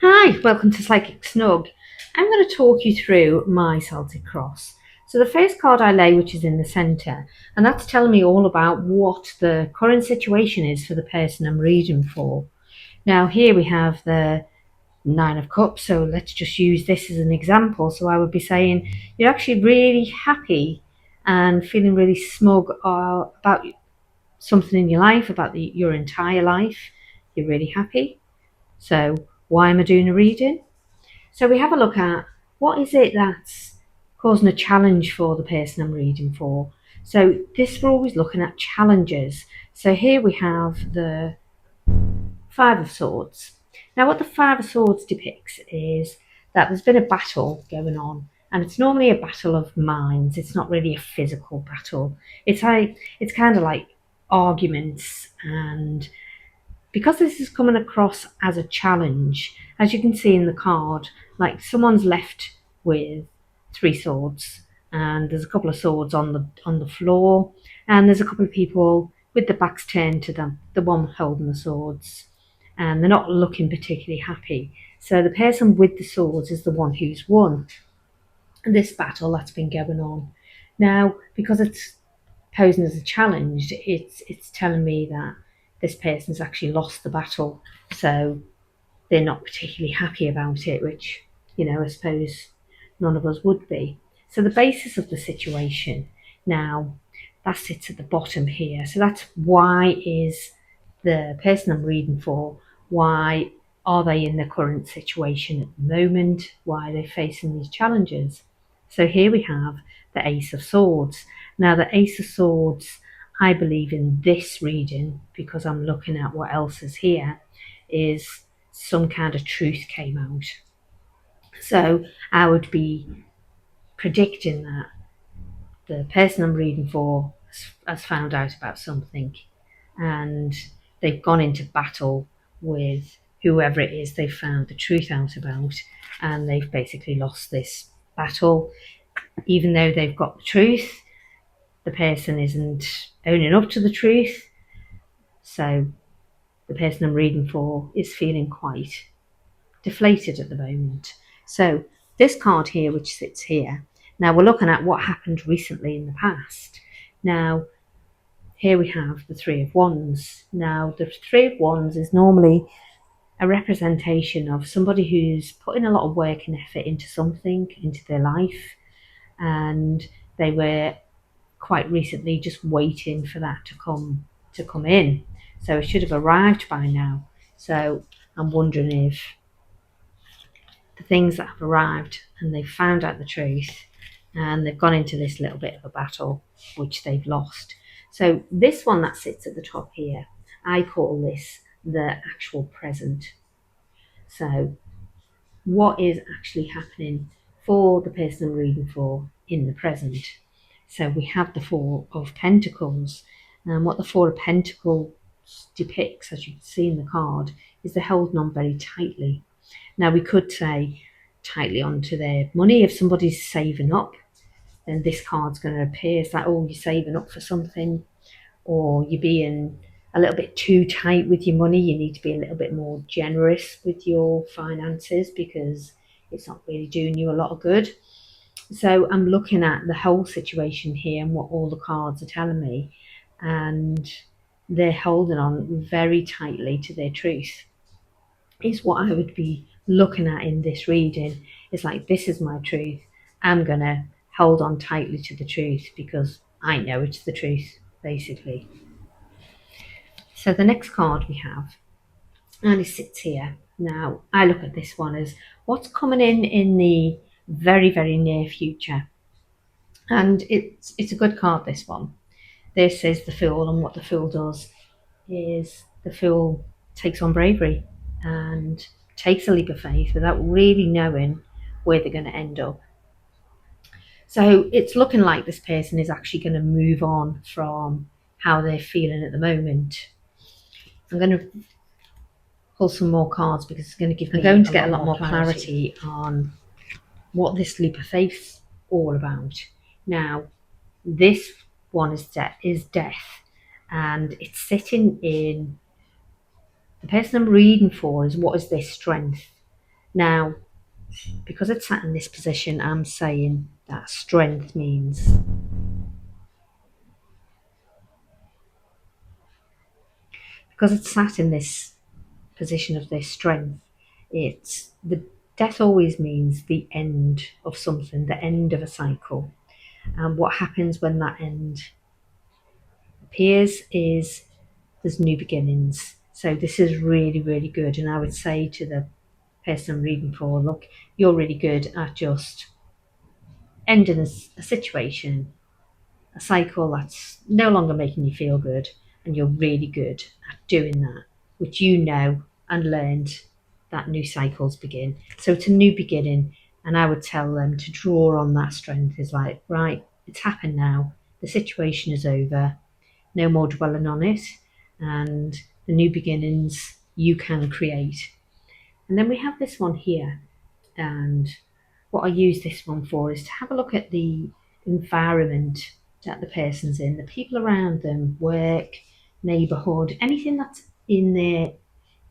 Hi, welcome to Psychic Snug. I'm going to talk you through my Celtic Cross. So the first card I lay, which is in the centre, and that's telling me all about what the current situation is for the person I'm reading for. Now here we have the Nine of Cups, so let's just use this as an example. So I would be saying you're actually really happy and feeling really smug about something in your life, about your entire life. You're really happy. So why am I doing a reading? So we have a look at what is it that's causing a challenge for the person I'm reading for. So this, we're always looking at challenges. So here we have the Five of Swords. Now what the Five of Swords depicts is that there's been a battle going on, and it's normally a battle of minds. It's not really a physical battle. It's kind of like arguments, and because this is coming across as a challenge, as you can see in the card, like someone's left with three swords, and there's a couple of swords on the floor, and there's a couple of people with the backs turned to them, the one holding the swords, and they're not looking particularly happy. So the person with the swords is the one who's won this battle that's been going on. Now, because it's posing as a challenge, it's telling me that this person's actually lost the battle, so they're not particularly happy about it, which I suppose none of us would be. So the basis of the situation now that sits at the bottom here. So that's why is the person I'm reading for, why are they in the current situation at the moment? Why are they facing these challenges? So here we have the Ace of Swords. Now, the Ace of Swords, I believe in this reading, because I'm looking at what else is here, is some kind of truth came out. So I would be predicting that the person I'm reading for has found out about something, and they've gone into battle with whoever it is they've found the truth out about, and they've basically lost this battle. Even though they've got the truth, the person isn't owning up to the truth. So the person I'm reading for is feeling quite deflated at the moment. So this card here, which sits here, now we're looking at what happened recently in the past. Now, here we have the Three of Wands. Now, the Three of Wands is normally a representation of somebody who's putting a lot of work and effort into something, into their life, and they were quite recently just waiting for that to come in. So it should have arrived by now. So I'm wondering if the things that have arrived and they've found out the truth and they've gone into this little bit of a battle which they've lost. So this one that sits at the top here, I call this the actual present. So what is actually happening for the person I'm reading for in the present? So we have the Four of Pentacles, and what the Four of Pentacles depicts, as you can see in the card, is they're holding on very tightly. Now, we could say tightly onto their money. If somebody's saving up, then this card's going to appear. It's like, oh, you're saving up for something, or you're being a little bit too tight with your money. You need to be a little bit more generous with your finances because it's not really doing you a lot of good. So I'm looking at the whole situation here and what all the cards are telling me, and they're holding on very tightly to their truth is what I would be looking at in this reading. It's like, this is my truth. I'm going to hold on tightly to the truth because I know it's the truth, basically. So the next card we have, and it sits here. Now, I look at this one as what's coming in the very, very near future. And it's a good card, this one. This is the Fool, and what the Fool does is the Fool takes on bravery and takes a leap of faith without really knowing where they're going to end up. So it's looking like this person is actually going to move on from how they're feeling at the moment. I'm going to pull some more cards because it's going to give me. I'm going to get a lot more clarity on what this leap of faith's all about. Now, this one is death, and it's sitting in the person I'm reading for is what is their strength. Now, because it's sat in this position, I'm saying that strength means, because it's sat in this position of this strength, it's the death always means the end of something, the end of a cycle. And what happens when that end appears is there's new beginnings. So this is really, really good. And I would say to the person I'm reading for, look, you're really good at just ending a situation, a cycle that's no longer making you feel good, and you're really good at doing that, which you know and learned that new cycles begin. So it's a new beginning, and I would tell them to draw on that strength. Is like, right, it's happened now, the situation is over, no more dwelling on it, and the new beginnings you can create. And then we have this one here, and what I use this one for is to have a look at the environment that the person's in, the people around them, work, neighbourhood, anything that's in their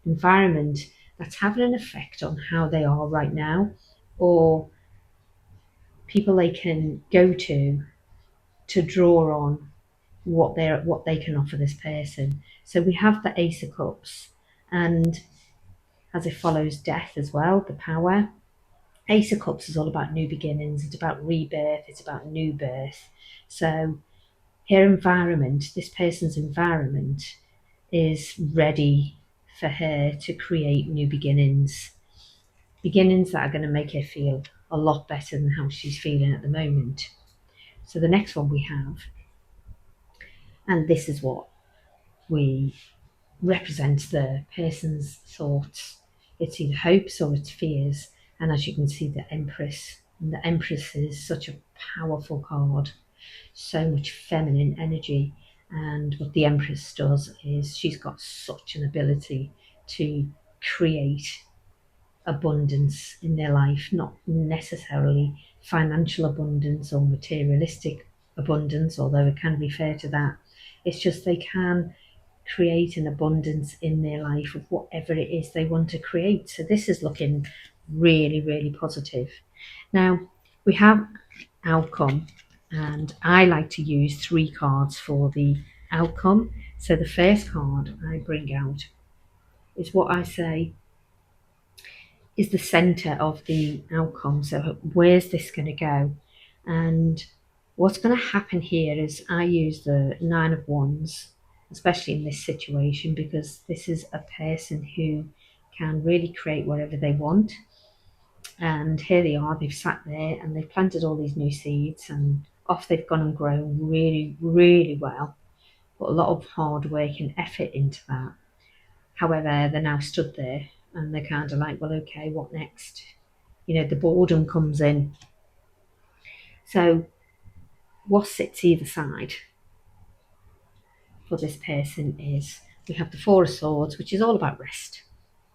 environment that's having an effect on how they are right now, or people they can go to draw on what they can offer this person. So we have the Ace of Cups, and as it follows death as well, the power. Ace of Cups is all about new beginnings, it's about rebirth, it's about new birth. So her environment, this person's environment, is ready for her to create new beginnings. Beginnings that are going to make her feel a lot better than how she's feeling at the moment. So the next one we have, and this is what we represents the person's thoughts. It's either hopes or it's fears. And as you can see, the Empress. And the Empress is such a powerful card, so much feminine energy. And what the Empress does is she's got such an ability to create abundance in their life, not necessarily financial abundance or materialistic abundance, although it can refer to that. It's just they can create an abundance in their life of whatever it is they want to create. So this is looking really, really positive. Now we have outcome, and I like to use 3 cards for the outcome. So the first card I bring out is what I say is the center of the outcome. So where's this going to go? And what's going to happen here is I use the 9 of Wands, especially in this situation, because this is a person who can really create whatever they want. And here they are, they've sat there and they've planted all these new seeds, and off they've gone and grown really, really well. Put a lot of hard work and effort into that. However, they're now stood there and they're kind of like, well, okay, what next? You know, the boredom comes in. So what sits either side for this person is we have the 4 of Swords, which is all about rest,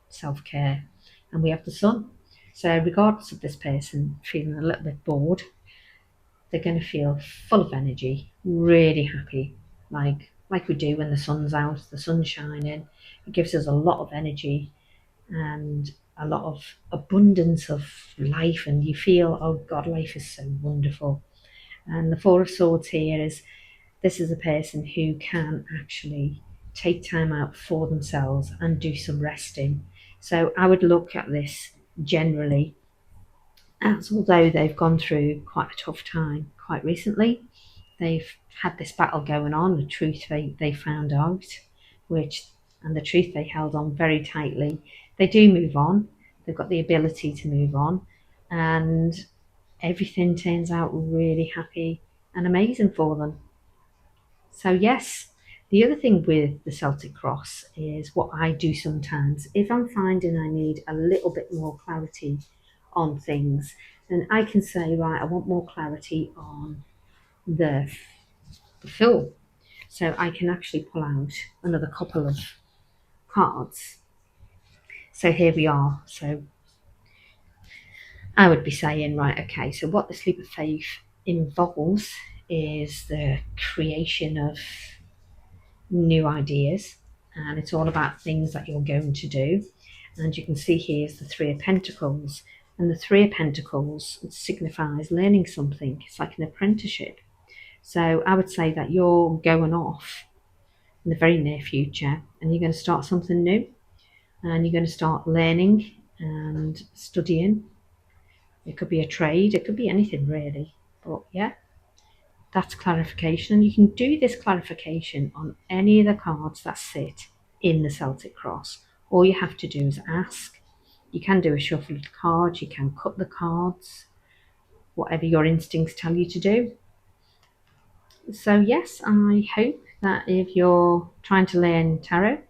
self-care, and we have the Sun. So regardless of this person feeling a little bit bored, they're going to feel full of energy, really happy, like we do when the sun's out, the sun's shining. It gives us a lot of energy and a lot of abundance of life, and you feel, oh God, life is so wonderful. And the 4 of Swords here is this is a person who can actually take time out for themselves and do some resting. So I would look at this generally as, although they've gone through quite a tough time quite recently, they've had this battle going on, the truth they found out, which, and the truth they held on very tightly. They do move on, they've got the ability to move on, and everything turns out really happy and amazing for them. So yes, the other thing with the Celtic Cross is what I do sometimes, if I'm finding I need a little bit more clarity on things, then I can say, right, I want more clarity on the Fool. So I can actually pull out another couple of cards. So here we are. So I would be saying, right, okay, so what this leap of faith involves is the creation of new ideas, and it's all about things that you're going to do. And you can see here is the Three of Pentacles. And the Three of Pentacles signifies learning something. It's like an apprenticeship. So I would say that you're going off in the very near future and you're going to start something new. And you're going to start learning and studying. It could be a trade. It could be anything really. But yeah, that's clarification. And you can do this clarification on any of the cards that sit in the Celtic Cross. All you have to do is ask. You can do a shuffled card, you can cut the cards, whatever your instincts tell you to do. So yes, I hope that if you're trying to learn tarot,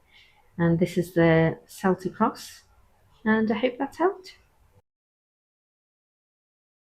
and this is the Celtic Cross, and I hope that's helped.